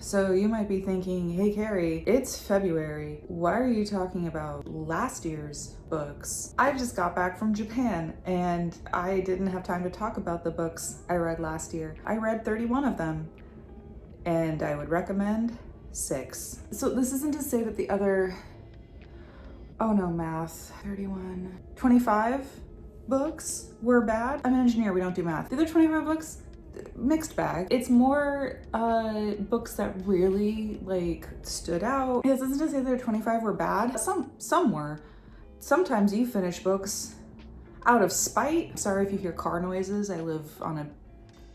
So you might be thinking, hey Carrie, it's February. Why are you talking about last year's books? I just got back from Japan and I didn't have time to talk about the books I read last year. I read 31 of them and I would recommend 6. So this isn't to say that the other, oh no, math, 31, 25 books were bad. I'm an engineer, we don't do math. The other 25 books, mixed bag. It's more books that really like stood out. This isn't to say that 25 were bad. Some were. Sometimes you finish books out of spite. Sorry if you hear car noises. I live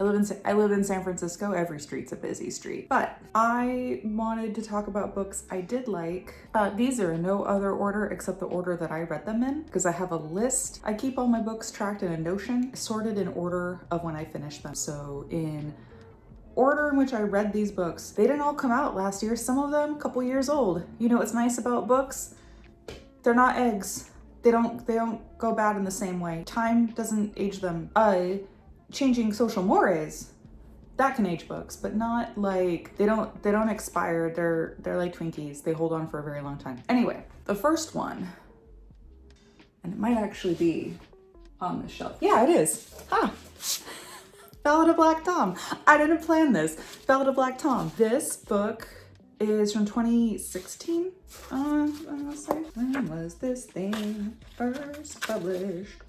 in San Francisco. Every street's a busy street. But I wanted to talk about books I did like. These are in no other order except the order that I read them in, because I have a list. I keep all my books tracked in a Notion, sorted in order of when I finished them. So in order in which I read these books, they didn't all come out last year. Some of them a couple years old. You know what's nice about books? They're not eggs. They don't go bad in the same way. Time doesn't age them. Changing social mores, that can age books, but not like they don't expire. They're like Twinkies. They hold on for a very long time. Anyway, the first one, and it might actually be on the shelf. Yeah, it is. Ballad of Black Tom. I didn't plan this. Ballad of Black Tom. This book is from 2016. Let's say, when was this thing first published?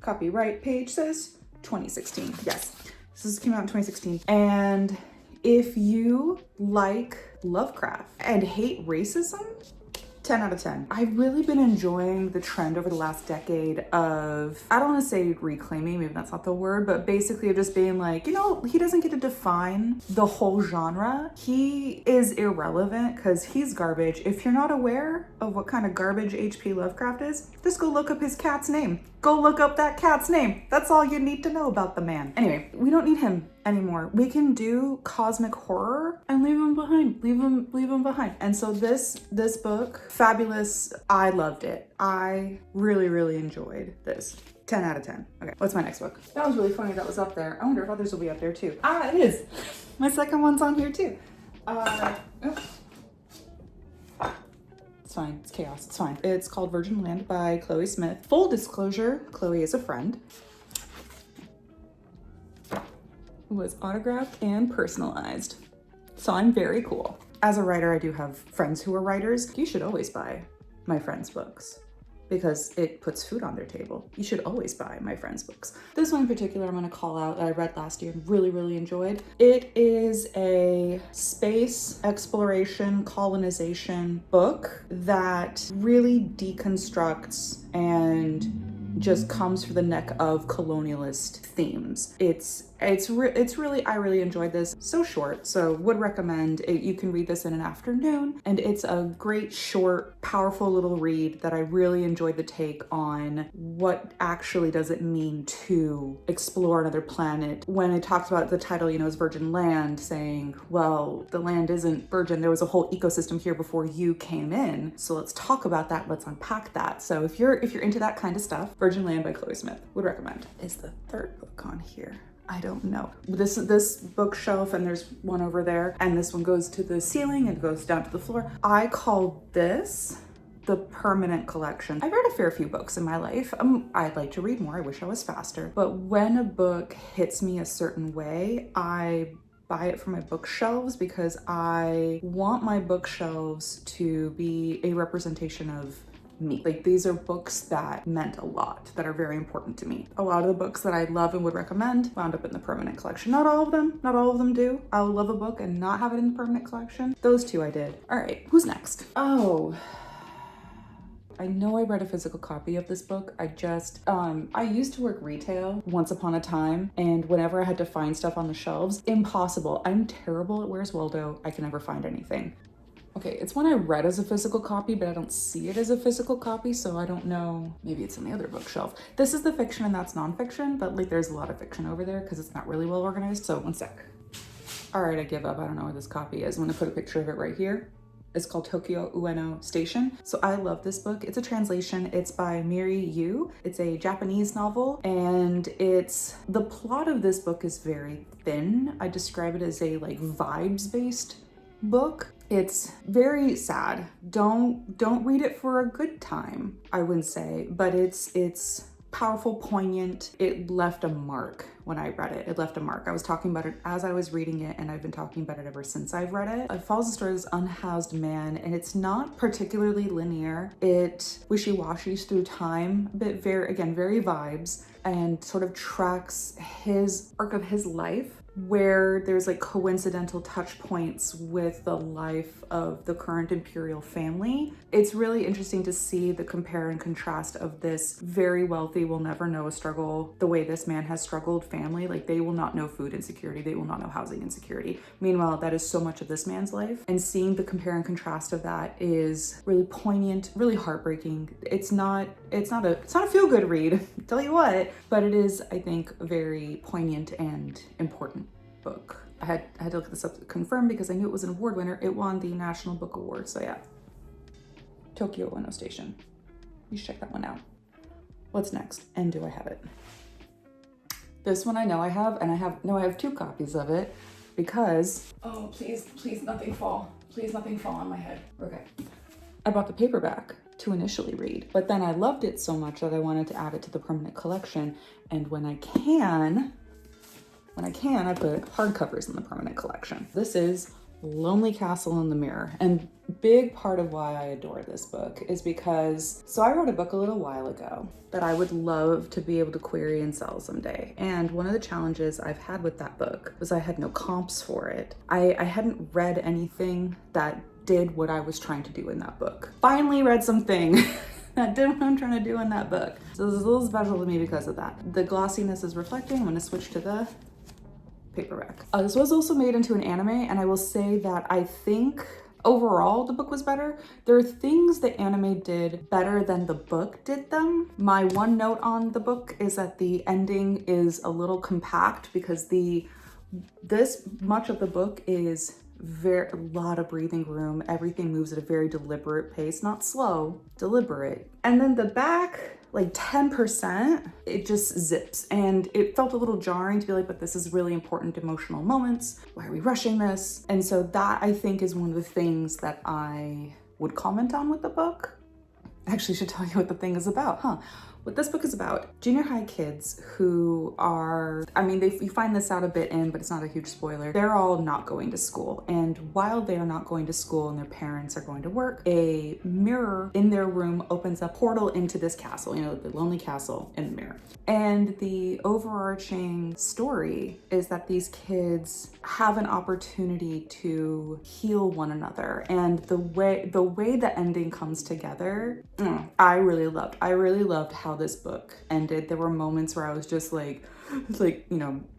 Copyright page says 2016. Yes, this came out in 2016. And if you like Lovecraft and hate racism, 10 out of 10. I've really been enjoying the trend over the last decade of, I don't want to say reclaiming, maybe that's not the word, but basically of just being like, you know, he doesn't get to define the whole genre. He is irrelevant because he's garbage. If you're not aware of what kind of garbage H.P. Lovecraft is, just go look up his cat's name. Go look up that cat's name. That's all you need to know about the man. Anyway, we don't need him anymore. We can do cosmic horror and leave him behind. Leave him behind. And so this book, fabulous. I loved it. I really enjoyed this. 10 out of 10. Okay, what's my next book? That was really funny that was up there. I wonder if others will be up there too. It is. My second one's on here too. Oops. It's fine, it's chaos, it's fine. It's called Virgin Land by Chloe Smith. Full disclosure, Chloe is a friend. It was autographed and personalized. So I'm very cool. As a writer, I do have friends who are writers. You should always buy my friends' books because it puts food on their table. You should always buy my friends' books. This one in particular, I'm gonna call out that I read last year and really enjoyed. It is a space exploration, colonization book that really deconstructs and just comes for the neck of colonialist themes. It's really, I really enjoyed this. So short, so would recommend it. You can read this in an afternoon, and it's a great, short, powerful little read that I really enjoyed the take on what actually does it mean to explore another planet. When it talks about the title, you know, is Virgin Land, saying, well, the land isn't virgin. There was a whole ecosystem here before you came in. So let's talk about that. Let's unpack that. So if you're into that kind of stuff, Virgin Land by Chloe Smith, would recommend. Is the third book on here? I don't know. This bookshelf, and there's one over there, and this one goes to the ceiling and goes down to the floor. I call this the permanent collection. I've read a fair few books in my life. I'd like to read more. I wish I was faster. But when a book hits me a certain way, I buy it for my bookshelves because I want my bookshelves to be a representation of me. Like, these are books that meant a lot, that are very important to me. A lot of the books that I love and would recommend wound up in the permanent collection. Not all of them do. I'll love a book and not have it in the permanent collection. Those two I did. All right, who's next? Oh, I know I read a physical copy of this book. I used to work retail once upon a time, and whenever I had to find stuff on the shelves, impossible. I'm terrible at Where's Waldo. I can never find anything. Okay, it's one I read as a physical copy, but I don't see it as a physical copy, so I don't know. Maybe it's on the other bookshelf. This is the fiction and that's nonfiction, but like there's a lot of fiction over there because it's not really well organized. So one sec. All right, I give up. I don't know where this copy is. I'm gonna put a picture of it right here. is called Tokyo Ueno Station. So I love this book. It's a translation. It's by Miri Yu. It's a Japanese novel, and the plot of this book is very thin. I describe it as a like vibes-based book. It's very sad. Don't read it for a good time, I wouldn't say, but it's powerful, poignant. It left a mark when I read it. It left a mark. I was talking about it as I was reading it, and I've been talking about it ever since I've read it. It follows the story of this unhoused man, and it's not particularly linear. It wishy-washies through time, but very vibes, and sort of tracks his arc of his life, where there's like coincidental touch points with the life of the current imperial family. It's really interesting to see the compare and contrast of this very wealthy, will never know a struggle the way this man has struggled family. Like, they will not know food insecurity, they will not know housing insecurity. Meanwhile, that is so much of this man's life. And seeing the compare and contrast of that is really poignant, really heartbreaking. It's not a feel-good read, tell you what, but it is, I think, a very poignant and important book. I had to look this up to confirm because I knew it was an award winner. It won the National Book Award, so yeah. Tokyo Ueno Station. You should check that one out. What's next? And do I have it? This one I know I have, and I have 2 copies of it because, oh, please nothing fall. Please nothing fall on my head. Okay. I bought the paperback to initially read, but then I loved it so much that I wanted to add it to the permanent collection, and when I can, I put hardcovers in the permanent collection. This is Lonely Castle in the Mirror, and big part of why I adore this book is because, so I wrote a book a little while ago that I would love to be able to query and sell someday, and one of the challenges I've had with that book was I had no comps for it. I hadn't read anything that did what I was trying to do in that book. Finally read something that did what I'm trying to do in that book. So this is a little special to me because of that. The glossiness is reflecting. I'm gonna switch to the paperback. This was also made into an anime, and I will say that I think overall the book was better. There are things the anime did better than the book did them. My one note on the book is that the ending is a little compact because this much of the book is a lot of breathing room. Everything moves at a very deliberate pace, not slow, deliberate. And then the back, like 10%, it just zips. And it felt a little jarring to be like, but this is really important emotional moments. Why are we rushing this? And so that, I think, is one of the things that I would comment on with the book. I actually should tell you what the thing is about, huh? What this book is about, junior high kids who are, you find this out a bit in, but it's not a huge spoiler. They're all not going to school. And while they are not going to school and their parents are going to work, a mirror in their room opens a portal into this castle, the lonely castle in the mirror. And the overarching story is that these kids have an opportunity to heal one another. And the way the ending comes together, I really loved how this book ended. There were moments where I was just like,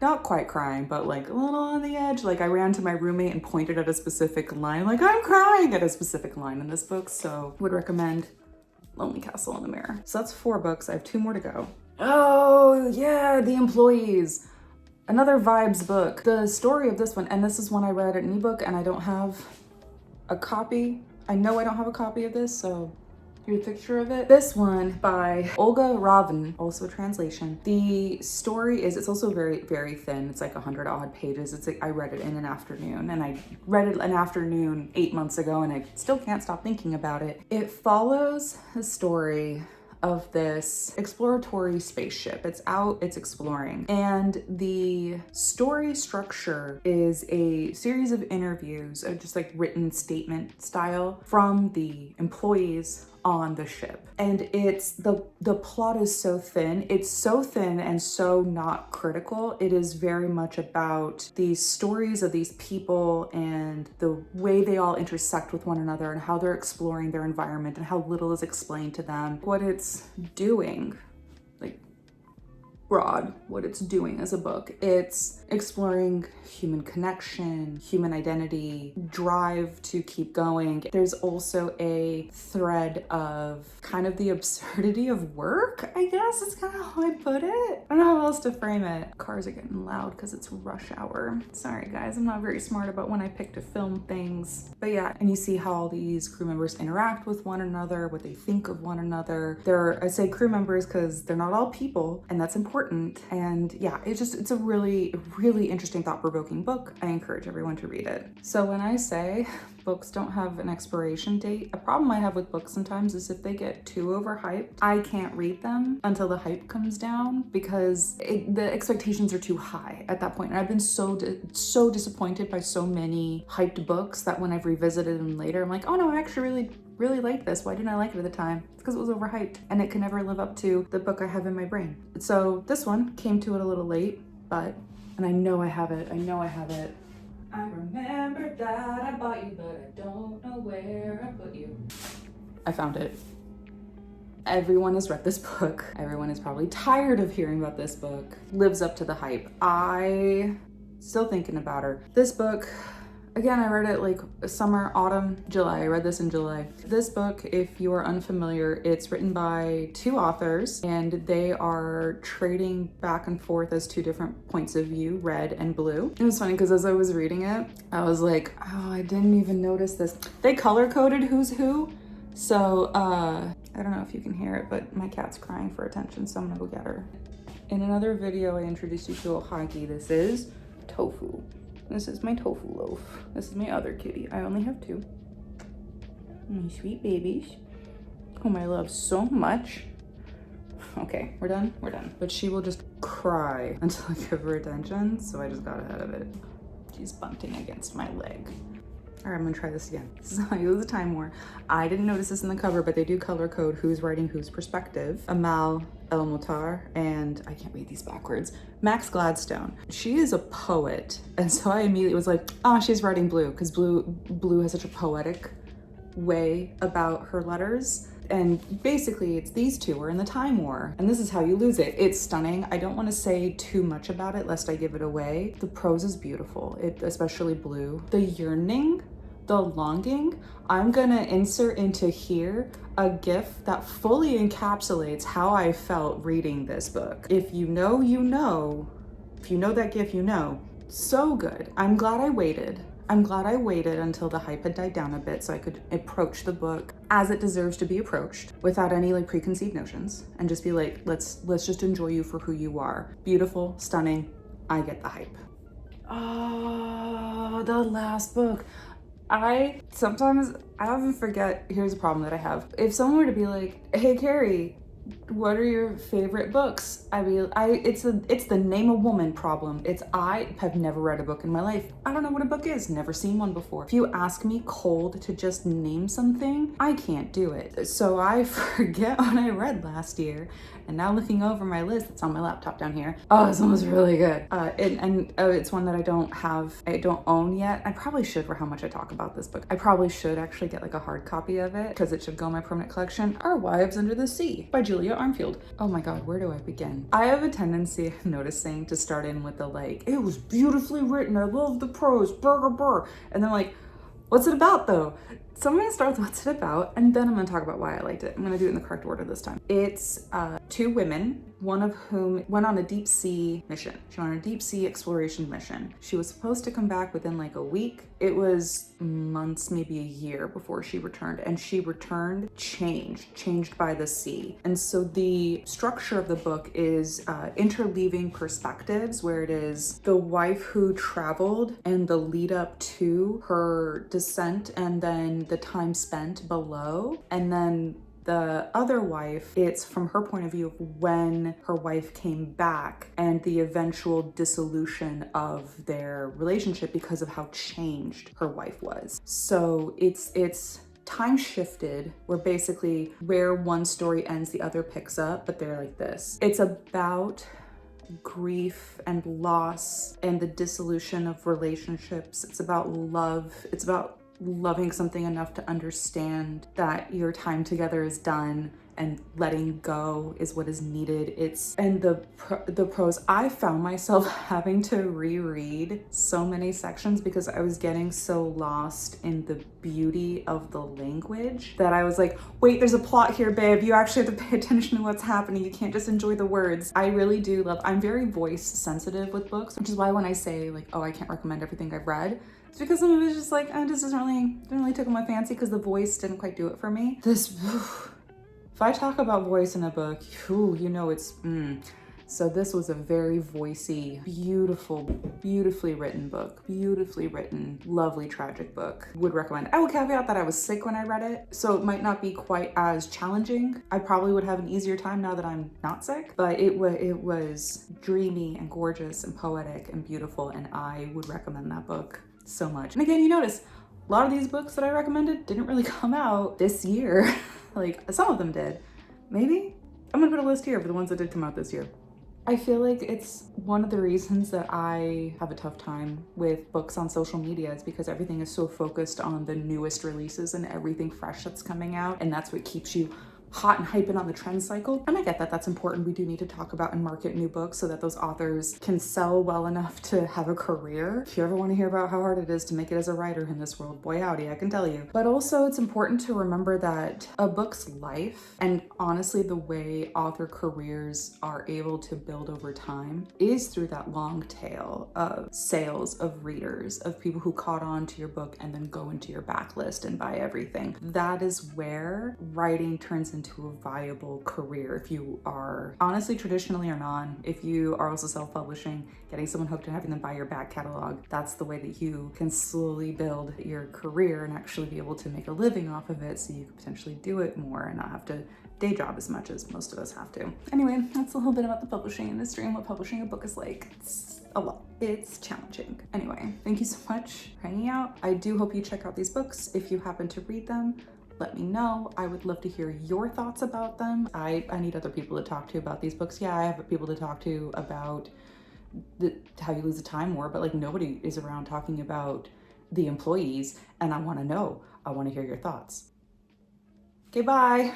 not quite crying, but like a little on the edge. Like, I ran to my roommate and pointed at a specific line, like, I'm crying at a specific line in this book. So would recommend Lonely Castle in the Mirror. So that's 4 books. I have 2 more to go. Oh yeah, The Employees. Another vibes book. The story of this one, and this is one I read an ebook, and I don't have a copy. I know I don't have a copy of this, so here's a picture of it. This one by Olga Ravn, also a translation. The story is, it's also very, very thin. It's like 100 odd pages. It's like, I read it in an afternoon, and I read it an afternoon 8 months ago, and I still can't stop thinking about it. It follows the story of this exploratory spaceship. It's out, it's exploring. And the story structure is a series of interviews, just like written statement style from the employees on the ship. And it's the plot is so thin. It's so thin and so not critical. It is very much about these stories of these people and the way they all intersect with one another and how they're exploring their environment and how little is explained to them, what it's doing. Like, broad what it's doing as a book. It's exploring human connection, human identity, drive to keep going. There's also a thread of kind of the absurdity of work, I guess is kind of how I put it. I don't know how else to frame it. Cars are getting loud because it's rush hour. Sorry guys, I'm not very smart about when I pick to film things. But yeah, and you see how all these crew members interact with one another, what they think of one another. I say crew members because they're not all people, and that's important. And yeah, it's a really, really interesting, thought-provoking book. I encourage everyone to read it. So when I say books don't have an expiration date, a problem I have with books sometimes is if they get too overhyped, I can't read them until the hype comes down because the expectations are too high at that point. And I've been so disappointed by so many hyped books that when I've revisited them later, I'm like, oh no, I actually really liked this. Why didn't I like it at the time? It's because it was overhyped and it can never live up to the book I have in my brain. So this one came to it a little late, and I know I have it. I remember that I bought you, but I don't know where I put you. I found it. Everyone has read this book. Everyone is probably tired of hearing about this book. Lives up to the hype. Still thinking about her. This book, again, I read it like summer, autumn, July. I read this in July. This book, if you are unfamiliar, it's written by two authors and they are trading back and forth as two different points of view, red and blue. It was funny because as I was reading it, I was like, oh, I didn't even notice this. They color coded who's who. So, I don't know if you can hear it, but my cat's crying for attention, so I'm gonna go get her. In another video, I introduced you to Ohagi. This is Tofu. This is my tofu loaf. This is my other kitty. I only have two. My sweet babies, whom I love so much. Okay, we're done? We're done. But she will just cry until I give her attention, so I just got ahead of it. She's bunting against my leg. All right, I'm gonna try this again. This is how you lose the Time War. I didn't notice this in the cover, but they do color code who's writing whose perspective. Amal El-Mutar and, I can't read these backwards, Max Gladstone. She is a poet, and so I immediately was like, oh, she's writing blue, because blue has such a poetic way about her letters. And basically it's these two are in the Time War, and this is how you lose it. It's stunning. I don't want to say too much about it lest I give it away. The prose is beautiful, especially blue. The yearning, the longing, I'm gonna insert into here a GIF that fully encapsulates how I felt reading this book. If you know, you know. If you know that GIF, you know. So good. I'm glad I waited. I'm glad I waited until the hype had died down a bit so I could approach the book as it deserves to be approached without any like preconceived notions and just be like, let's just enjoy you for who you are. Beautiful, stunning, I get the hype. Oh, the last book. I often forget, here's a problem that I have. If someone were to be like, hey Carrie, what are your favorite books? It's the name a woman problem. I have never read a book in my life. I don't know what a book is, never seen one before. If you ask me cold to just name something, I can't do it. So I forget what I read last year. And now looking over my list, it's on my laptop down here. Oh, this one was really good. It's one that I don't own yet. I probably should for how much I talk about this book. I probably should actually get like a hard copy of it because it should go in my permanent collection. Our Wives Under the Sea by Julia Armfield. Oh my God, where do I begin? I have a tendency of noticing to start in with the like, it was beautifully written, I love the prose, burr. And then like, what's it about though? So I'm gonna start with what's it about, and then I'm gonna talk about why I liked it. I'm gonna do it in the correct order this time. It's two women, one of whom went on a deep sea mission. She went on a deep sea exploration mission. She was supposed to come back within like a week. It was months, maybe a year before she returned, and she returned changed by the sea. And so the structure of the book is interleaving perspectives, where it is the wife who traveled and the lead up to her descent, and then the time spent below, and then the other wife, it's from her point of view of when her wife came back and the eventual dissolution of their relationship because of how changed her wife was. So it's time shifted, where basically where one story ends, the other picks up, but they're like this. It's about grief and loss and the dissolution of relationships. It's about love. It's about loving something enough to understand that your time together is done and letting go is what is needed. And the prose, I found myself having to reread so many sections because I was getting so lost in the beauty of the language that I was like, wait, there's a plot here, babe. You actually have to pay attention to what's happening. You can't just enjoy the words. I really do love, I'm very voice sensitive with books, which is why when I say like, oh, I can't recommend everything I've read, it's because some of it's just like, oh, this didn't really tickle my fancy because the voice didn't quite do it for me. If I talk about voice in a book, you know it's So this was a very voicey, beautiful, beautifully written book, beautifully written, lovely tragic book. Would recommend. I will caveat that I was sick when I read it, so it might not be quite as challenging. I probably would have an easier time now that I'm not sick, but it was dreamy and gorgeous and poetic and beautiful, and I would recommend that book so much. And again, you notice a lot of these books that I recommended didn't really come out this year. Like some of them did, maybe. I'm gonna put a list here for the ones that did come out this year. I feel like it's one of the reasons that I have a tough time with books on social media is because everything is so focused on the newest releases and everything fresh that's coming out, and that's what keeps you hot and hyping on the trend cycle. And I get that that's important. We do need to talk about and market new books so that those authors can sell well enough to have a career. If you ever want to hear about how hard it is to make it as a writer in this world, boy howdy, I can tell you. But also it's important to remember that a book's life, and honestly the way author careers are able to build over time, is through that long tail of sales, of readers, of people who caught on to your book and then go into your backlist and buy everything. That is where writing turns into a viable career. If you are honestly traditionally or non, if you are also self-publishing, getting someone hooked and having them buy your back catalog, that's the way that you can slowly build your career and actually be able to make a living off of it, so you could potentially do it more and not have to day job as much as most of us have to. Anyway, that's a little bit about the publishing industry and what publishing a book is like. It's a lot. It's challenging. Anyway, thank you so much for hanging out. I do hope you check out these books. If you happen to read them, let me know. I would love to hear your thoughts about them. I need other people to talk to about these books. Yeah, I have people to talk to about How You Lose the Time War, but like nobody is around talking about the employees, and I want to know. I want to hear your thoughts. Okay, bye.